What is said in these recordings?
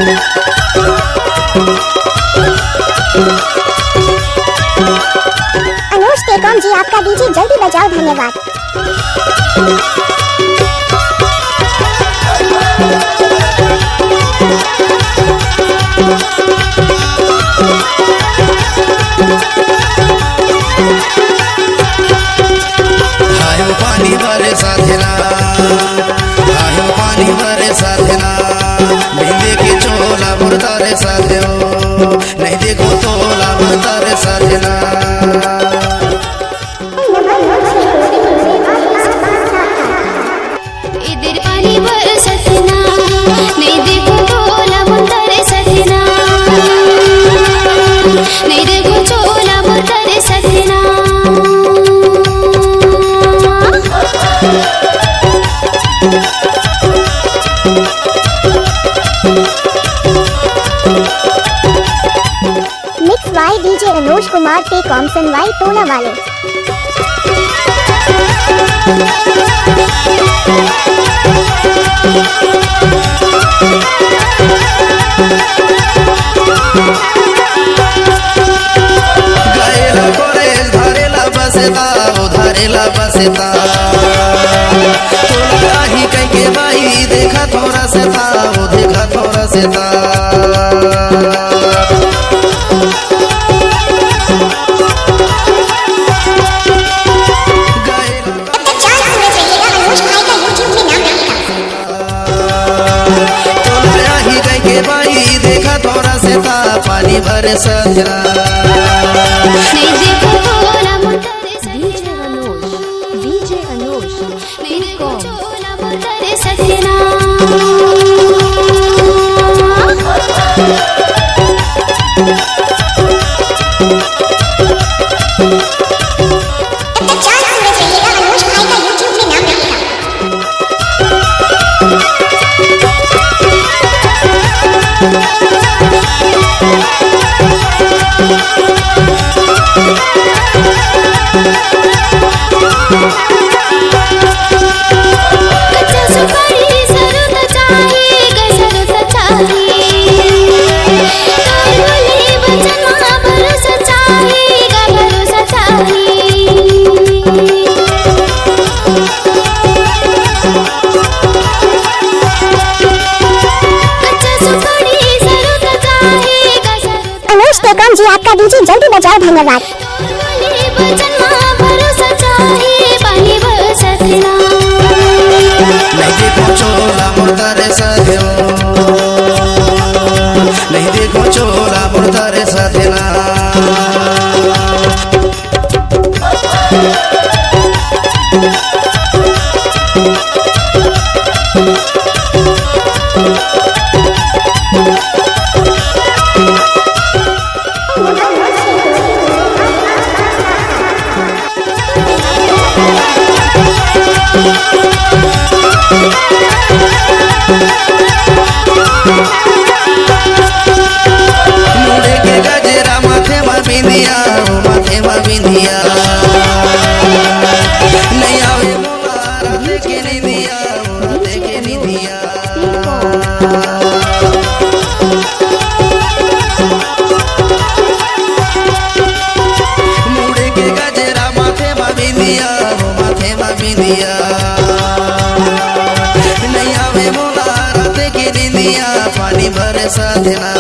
अनुज TECOM जी आपका DJ जल्दी बजाओ, धन्यवाद। आयो पानी बरसा देना, आयो पानी बरसा देना, बिंदे के चोला मुर्दा रे साथियो, नहीं देखो तोला मुर्दा रे साथिना। इधर पानी बरसतना, नहीं देखो तोला मुर्दा रे साथिना, नहीं देखो चोला मुर्दा रे साथिना। Mix by DJ Anuj Kumar TECOM सनवाई टोला वाले। गाएला कोरेल धारेला बसेता, उधारेला बसेता, तोला ही कह के भाई देखा थोड़ा सेता, वो देखा थोड़ा सेता। पानी भरे सजना, नहीं देखो तोला मुर्दा रे साथिना, डीजे अनुज नहीं देखो चोला मुर्दा रे साथिना। कच्चा सुपारी सरुत चाहिए, गसरुत चाहिए, तोले बचन मा भरोसा चाहिए, गा भरोसा चाहिए। कच्चा सुपारी सरुत चाहिए, गसरुत। अनुज टेकॉम जी आपका डीजे जल्दी बजाओ, धन्यवाद। तोले बचन मा भरोसा चाहिए, पानी बरसतना। नहीं देखो चोला मुर्दा रे साथियो, नहीं देखो चोला मुर्दा रे साथिना। मुंडे के गजरा माथे में बिंदिया, माथे में बिंदिया, नहीं आवे मोला राते के निंदिया, राते के निंदिया। मुंडे के गजरा माथे में बिंदिया, माथे में बिंदिया, नहीं आवे मोला राते के निंदिया, पानी भरे साधना।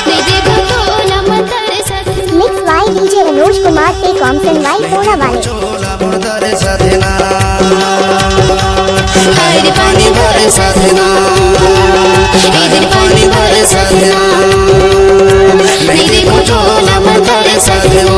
नहीं देखो तोला मुर्दा रे साथिना, mix by DJ Anuj Kumar TECOM सनवाई टोला वाले। चोला मुर्दा रे साधना, इधर पानी भरे साधना, इधर पानी भरे साधना, नहीं देखो चोला मुर्दा रे साथिना।